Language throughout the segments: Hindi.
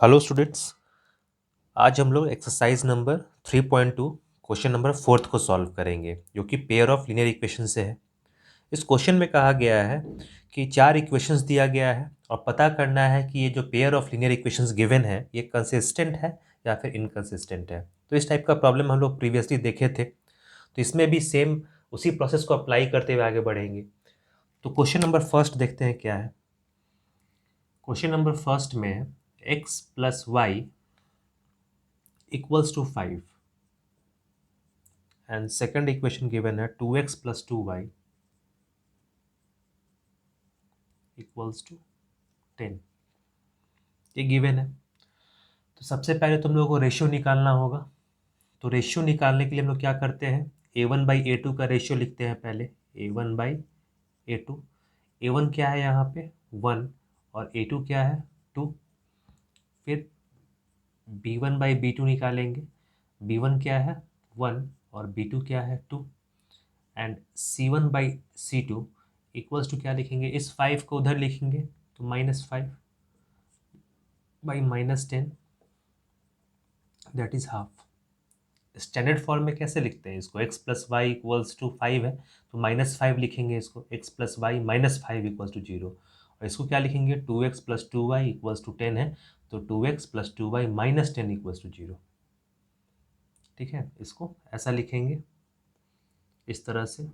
हेलो स्टूडेंट्स, आज हम लोग एक्सरसाइज नंबर 3.2 क्वेश्चन नंबर 4 को सॉल्व करेंगे, जो कि पेयर ऑफ लीनियर इक्वेशन से है। इस क्वेश्चन में कहा गया है कि चार इक्वेशंस दिया गया है और पता करना है कि ये जो pair of linear equations given है ये कंसिस्टेंट है या फिर इनकंसिस्टेंट है। तो इस टाइप का प्रॉब्लम हम लोग प्रीवियसली देखे थे, तो इसमें भी सेम उसी प्रोसेस को अप्लाई करते हुए आगे बढ़ेंगे। तो क्वेश्चन नंबर फर्स्ट देखते हैं क्या है। क्वेश्चन नंबर फर्स्ट में है X plus Y equals to 5 and second equation given है 2x plus 2y equals to 10। ये गिवन है। तो सबसे पहले तुम लोगों को रेशियो निकालना होगा। तो रेशियो निकालने के लिए हम लोग क्या करते हैं, a1/a2 का रेशियो लिखते हैं पहले। a1/a2, a1 क्या है यहाँ पे 1 और a2 क्या है 2। फिर b1/b2 निकालेंगे। b1 क्या है 1 और b2 क्या है 2 एंड c1/c2 इक्वल्स टू क्या लिखेंगे, इस 5 को उधर लिखेंगे तो -5/-10 that is half. Standard form में कैसे लिखते हैं इसको, x plus Y equals to 5 है तो -5 लिखेंगे इसको, x plus Y -5 equals to 0। और इसको क्या लिखेंगे 2x plus 2y equals to 10 है तो 2x plus 2y -10 equals to 0। ठीक है, इसको ऐसा लिखेंगे इस तरह से,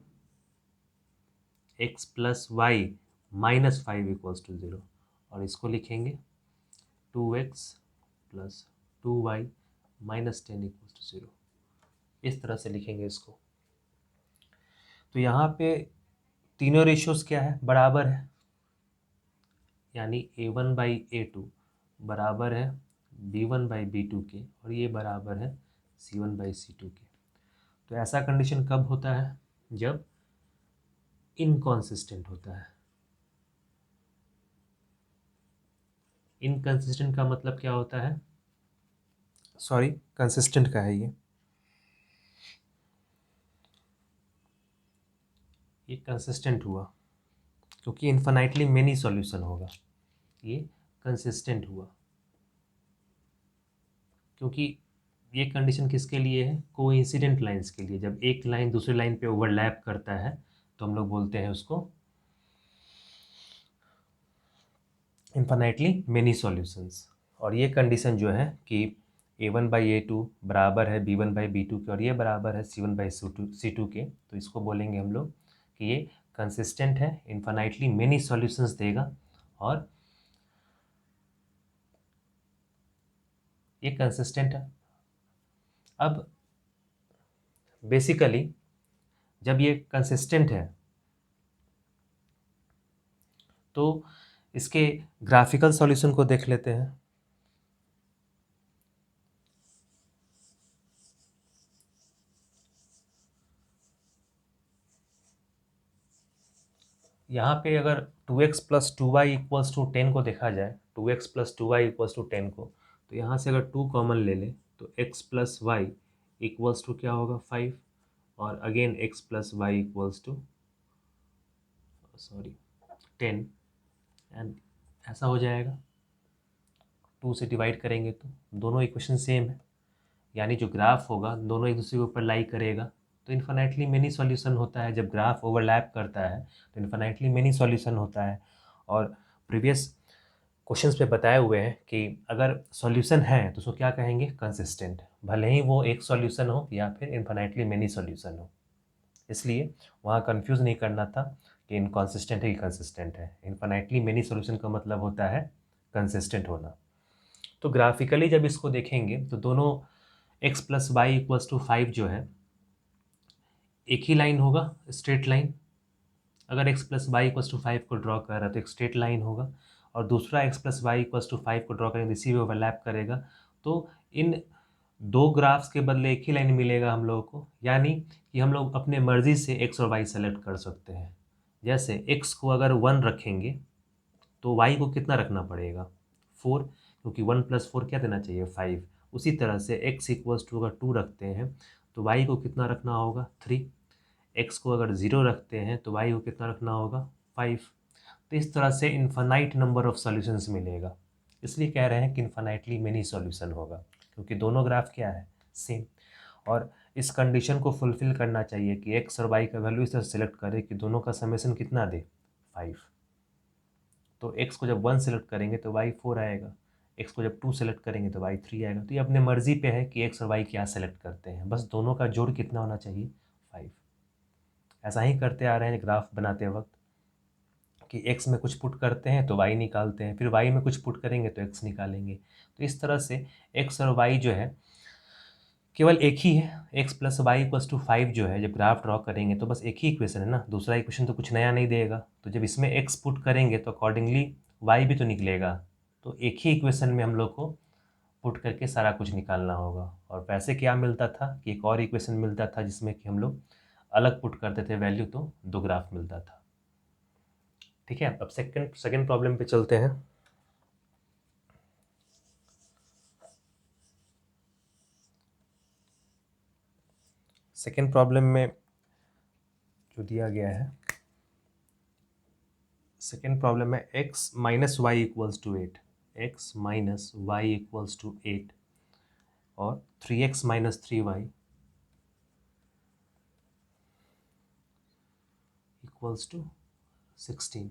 x plus Y -5 equals to 0। और इसको लिखेंगे 2x plus 2y -10 equals to 0। इस तरह से लिखेंगे इसको। तो यहाँ पे तीनों रेशियोज क्या है, बराबर है, यानी a1/a2 बराबर है b1/b2 के और ये बराबर है c1/c2 के। तो ऐसा कंडीशन कब होता है, जब इनकॉन्सिस्टेंट होता है। इनकंसिस्टेंट का मतलब क्या होता है, सॉरी कंसिस्टेंट का है ये कंसिस्टेंट हुआ क्योंकि इन्फिनाइटली मेनी सॉल्यूशन होगा। ये कंसिस्टेंट हुआ क्योंकि ये कंडीशन किसके लिए है, कोइंसिडेंट लाइंस के लिए। जब एक लाइन दूसरी लाइन पे ओवरलैप करता है तो हम लोग बोलते हैं उसको इन्फिनाइटली मेनी सॉल्यूशंस। और ये कंडीशन जो है कि a1/a2 बराबर है b1/b2 के और ये बराबर है c1/c2 के, तो इसको बोलेंगे हम लोग कि ये कंसिस्टेंट है, इन्फिनाइटली मेनी सॉल्यूशंस देगा और ये कंसिस्टेंट है। अब बेसिकली जब ये कंसिस्टेंट है तो इसके ग्राफिकल सॉल्यूशन को देख लेते हैं। यहाँ पे अगर 2x plus 2y equals to 10 को देखा जाए, 2x plus 2y equals to 10 को, तो यहाँ से अगर 2 कॉमन ले लें तो x plus Y equals to क्या होगा 5 और again x plus Y equals to 10 and ऐसा हो जाएगा। 2 से डिवाइड करेंगे तो दोनों इक्वेशन सेम है, यानी जो ग्राफ होगा दोनों एक दूसरे के ऊपर लाई करेगा। तो इन्फिनाइटली मेनी सॉल्यूशन होता है जब ग्राफ ओवरलैप करता है, तो इन्फिनाइटली मेनी सॉल्यूशन होता है। और प्रीवियस क्वेश्चंस पे बताए हुए हैं कि अगर सॉल्यूशन है तो उसको क्या कहेंगे, कंसिस्टेंट, भले ही वो एक सॉल्यूशन हो या फिर इन्फिनाइटली मेनी सॉल्यूशन हो। इसलिए वहाँ कंफ्यूज नहीं करना था कि इनकॉन्सिस्टेंट है कि कंसिस्टेंट है। इन्फिनाइटली मेनी सॉल्यूशन का मतलब होता है कंसिस्टेंट होना। तो ग्राफिकली जब इसको देखेंगे तो दोनों x plus Y equals to 5 जो है एक ही लाइन होगा, स्ट्रेट लाइन। अगर x plus Y equals to 5 को ड्रॉ कर रहा है तो एक स्ट्रेट लाइन होगा, और दूसरा x plus Y equals to 5 को ड्रॉ करेंगे इसी में ओवरलैप करेगा। तो इन दो ग्राफ्स के बदले एक ही लाइन मिलेगा हम लोगों को, यानी कि हम लोग अपने मर्जी से x और y सेलेक्ट कर सकते हैं। जैसे x को अगर 1 रखेंगे तो y को कितना रखना पड़ेगा 4, क्योंकि 1 प्लस 4 क्या देना चाहिए 5। उसी तरह से x इक्वल्स टू अगर 2 रखते हैं तो y को कितना रखना होगा 3। x को अगर 0 रखते हैं तो y को कितना रखना होगा 5। तो इस तरह से इन्फिनाइट नंबर ऑफ सॉल्यूशंस मिलेगा। इसलिए कह रहे हैं कि इन्फिनाइटली मेनी सॉल्यूशन होगा, क्योंकि दोनों ग्राफ क्या है, सेम। और इस कंडीशन को फुलफिल करना चाहिए कि एक्स और वाई का वैल्यू इस तरह सेलेक्ट करे कि दोनों का समेशन कितना दे, 5। तो एक्स को जब 1 सेलेक्ट करेंगे तो वाई 4 आएगा, एक्स को जब 2 सेलेक्ट करेंगे तो वाई 3 आएगा। तो ये अपने मर्जी पे है कि एक्स और वाई क्या सेलेक्ट करते हैं, बस दोनों का जोड़ कितना होना चाहिए, 5। ऐसा ही करते आ रहे हैं ग्राफ बनाते वक्त कि x में कुछ पुट करते हैं तो y निकालते हैं, फिर y में कुछ पुट करेंगे तो x निकालेंगे। तो इस तरह से x और y जो है केवल एक ही है, x plus Y equals to 5 जो है, जब ग्राफ ड्रॉ करेंगे तो बस एक ही इक्वेशन है ना, दूसरा इक्वेशन तो कुछ नया नहीं देगा। तो जब इसमें x पुट करेंगे तो अकॉर्डिंगली y भी तो निकलेगा। तो एक ही इक्वेशन में हम लोग को पुट करके सारा कुछ निकालना होगा। और वैसे क्या मिलता था कि एक और इक्वेशन मिलता था जिसमें कि हम लोग अलग पुट करते थे वैल्यू, तो 2 ग्राफ मिलता था। ठीक है, अब सेकंड प्रॉब्लम पे चलते हैं। सेकंड प्रॉब्लम में जो दिया गया है, सेकेंड प्रॉब्लम है x minus Y equals to 8, X minus Y equals to 8 और 3x minus 3y equals to 16।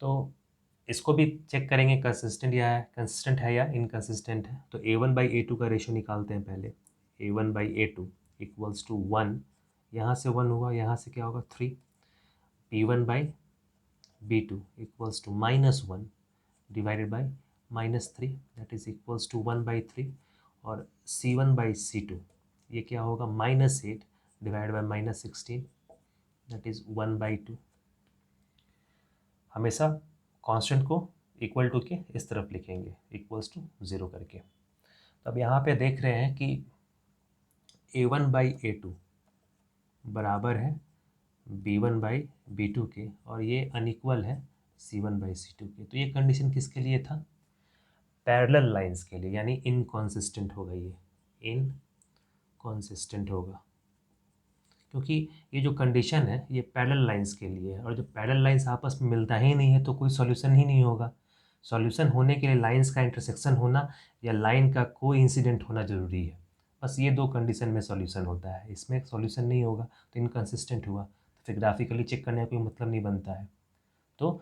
तो इसको भी चेक करेंगे कंसिस्टेंट है या इनकंसिस्टेंट है। तो a1/a2 का रेशो निकालते हैं पहले। a1/a2 इक्वल्स टू 1, यहाँ से 1 होगा, यहाँ से क्या होगा 3। b1/b2 equals to -1 divided by -3, that is equals to 1/3। और c1/c2 ये क्या होगा, -8 डिवाइड बाई -16, दैट इज 1/2। हमेशा कांस्टेंट को इक्वल टू के इस तरफ लिखेंगे, इक्वल्स टू 0 करके। तो अब यहाँ पे देख रहे हैं कि a1/a2 बराबर है b1/b2 के, और ये अनइक्वल है c1/c2 के। तो ये कंडीशन किसके लिए था, पैरेलल लाइंस के लिए, यानी इनकॉन्सिस्टेंट होगा, ये इनकॉन्सिस्टेंट होगा, क्योंकि ये जो कंडीशन है ये पैरेलल लाइंस के लिए है। और जब पैरेलल लाइंस आपस में मिलता ही नहीं है तो कोई सॉल्यूशन ही नहीं होगा। सॉल्यूशन होने के लिए लाइंस का इंटरसेक्शन होना या लाइन का कोई इंसिडेंट होना ज़रूरी है। बस ये 2 कंडीशन में सॉल्यूशन होता है, इसमें सॉल्यूशन नहीं होगा तो इनकन्सिस्टेंट हुआ, तो फिर ग्राफिकली चेक करने का कोई मतलब नहीं बनता है। तो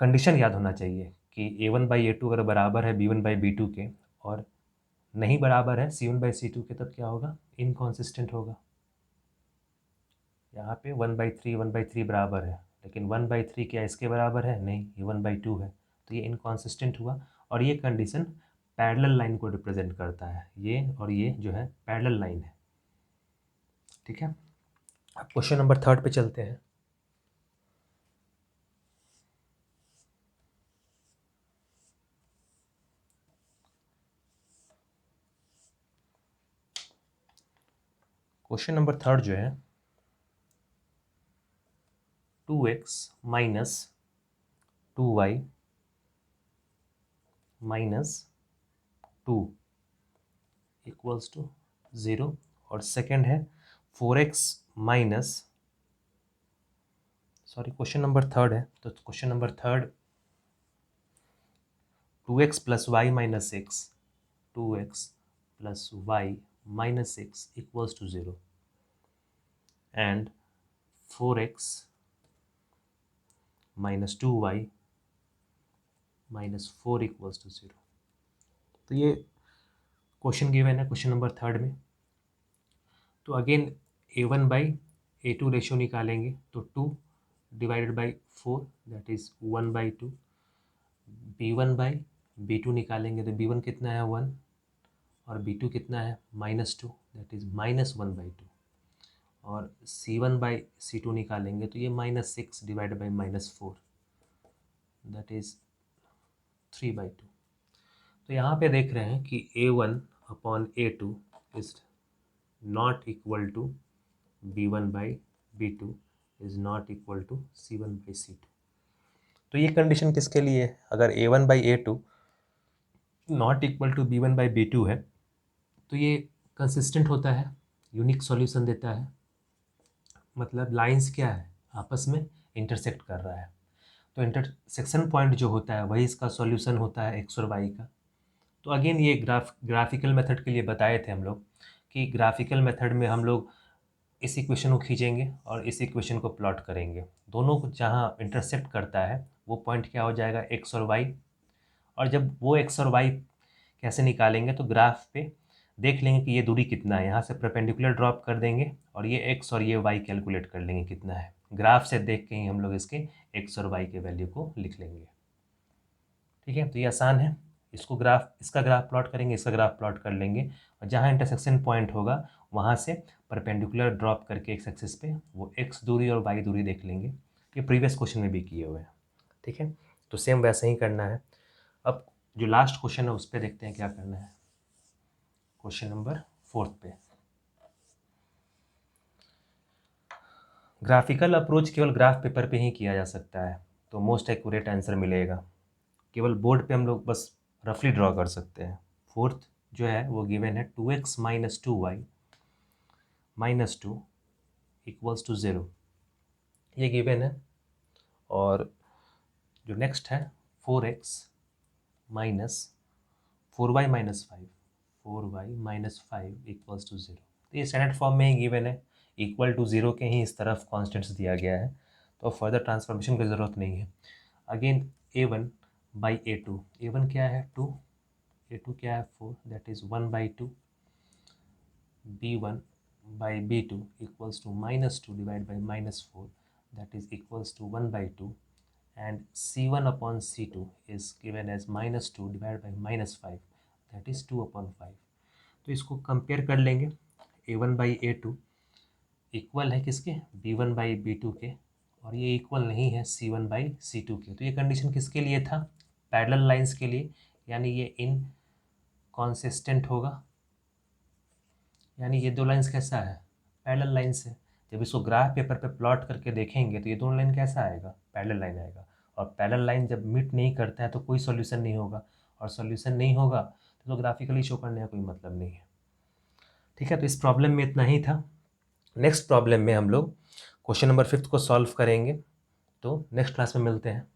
कंडीशन याद होना चाहिए कि a1/a2 अगर बराबर है b1/b2 के और नहीं बराबर है c1/c2 के, तब क्या होगा, इनकॉन्सिस्टेंट होगा। यहाँ पे 1/3 बराबर है, लेकिन 1/3 क्या इसके बराबर है, नहीं, ये 1/2 है। तो ये इनकॉन्सिस्टेंट हुआ। और ये कंडीशन पैरेलल लाइन को रिप्रेजेंट करता है, ये और ये जो है पैरेलल लाइन है। ठीक है, अब क्वेश्चन नंबर 3 पे चलते हैं। क्वेश्चन नंबर 3 जो है, 2x minus 2y minus 2 equals to 0। और सेकेंड है 4x minus, sorry question number 3 है, तो question number 3 2x plus Y minus X, 2x plus Y minus X equals to 0 and 4x minus 2y minus 4 equals to 0। तो ये क्वेश्चन गिवन है क्वेश्चन नंबर 3 में। तो अगेन a1/a2 रेशियो निकालेंगे, तो 2 divided by 4 that is 1/2। b1/b2 निकालेंगे तो b1 कितना है 1 और b2 कितना है -2 दैट इज -1/2। और c1/c2 निकालेंगे तो ये -6 डिवाइडेड बाई -4 दैट इज 3/2। तो यहाँ पे देख रहे हैं कि a1/a2 is not equal to b1/b2 is not equal to c1/c2। तो ये कंडीशन किसके लिए है, अगर a1/a2 not equal to b1/b2 है तो ये कंसिस्टेंट होता है, यूनिक सॉल्यूशन देता है, मतलब लाइंस क्या है, आपस में इंटरसेक्ट कर रहा है। तो इंटरसेक्शन पॉइंट जो होता है वही इसका सॉल्यूशन होता है एक्स और वाई का। तो अगेन ये ग्राफिकल मेथड के लिए बताए थे हम लोग कि ग्राफिकल मेथड में हम लोग इस इक्वेशन को खींचेंगे और इस इक्वेशन को प्लॉट करेंगे, दोनों को जहाँ इंटरसेक्ट करता है वो पॉइंट क्या हो जाएगा, एक्स और वाई। और जब वो एक्स और वाई कैसे निकालेंगे, तो ग्राफ पे देख लेंगे कि ये दूरी कितना है, यहाँ से परपेंडिकुलर ड्रॉप कर देंगे और ये एक्स और ये वाई कैलकुलेट कर लेंगे कितना है। ग्राफ से देख के ही हम लोग इसके एक्स और वाई के वैल्यू को लिख लेंगे। ठीक है, तो ये आसान है। इसका ग्राफ प्लॉट करेंगे, इसका ग्राफ प्लॉट कर लेंगे और जहाँ इंटरसेक्शन पॉइंट होगा वहाँ से परपेंडिकुलर ड्रॉप करके एक्स एक्सिस पे वो एक्स दूरी और वाई दूरी देख लेंगे। ये प्रीवियस क्वेश्चन में भी किए हुए हैं। ठीक है, तो सेम वैसे ही करना है। अब जो लास्ट क्वेश्चन है उस पर देखते हैं क्या करना है। क्वेश्चन नंबर 4 पे ग्राफिकल अप्रोच केवल ग्राफ पेपर पे ही किया जा सकता है, तो मोस्ट एक्यूरेट आंसर मिलेगा। केवल बोर्ड पे हम लोग बस रफली ड्रॉ कर सकते हैं। 4th जो है वो गिवन है 2x - 2y - 2 = 0, ये गिवन है। और जो नेक्स्ट है 4x - 4y - 5 = 0, तो ये स्टैंडर्ड फॉर्म में ही गिवन है, इक्वल टू 0 के ही इस तरफ कॉन्स्टेंट्स दिया गया है, तो फर्दर ट्रांसफॉर्मेशन की ज़रूरत नहीं है। अगेन a1/a2, a1 क्या है 2, a2 क्या है 4, that is 1/2, b1/b2 = -2 divide by -4, that is equals to 1/2, and c1/c2 is given as -2 divided by -5, that is 2/5। तो इसको कंपेयर कर लेंगे, a1/a2 इक्वल है किसके, b1/b2 के, और ये इक्वल नहीं है c1/c2 के। तो ये कंडीशन किसके लिए था, पैरेलल लाइंस के लिए, यानी ये इनकॉन्सिस्टेंट होगा, यानी ये दो लाइंस कैसा है, पैरेलल लाइंस है। जब इसको ग्राफ पेपर पे प्लॉट करके देखेंगे तो ये दोनों लाइन कैसा आएगा, पैरेलल लाइन आएगा। और पैरेलल लाइन जब मीट नहीं करता है तो कोई सॉल्यूशन नहीं होगा, और सॉल्यूशन नहीं होगा तो ग्राफिकली शो करने का कोई मतलब नहीं है। ठीक है, तो इस प्रॉब्लम में इतना ही था। नेक्स्ट प्रॉब्लम में हम लोग क्वेश्चन नंबर 5 को सॉल्व करेंगे। तो नेक्स्ट क्लास में मिलते हैं।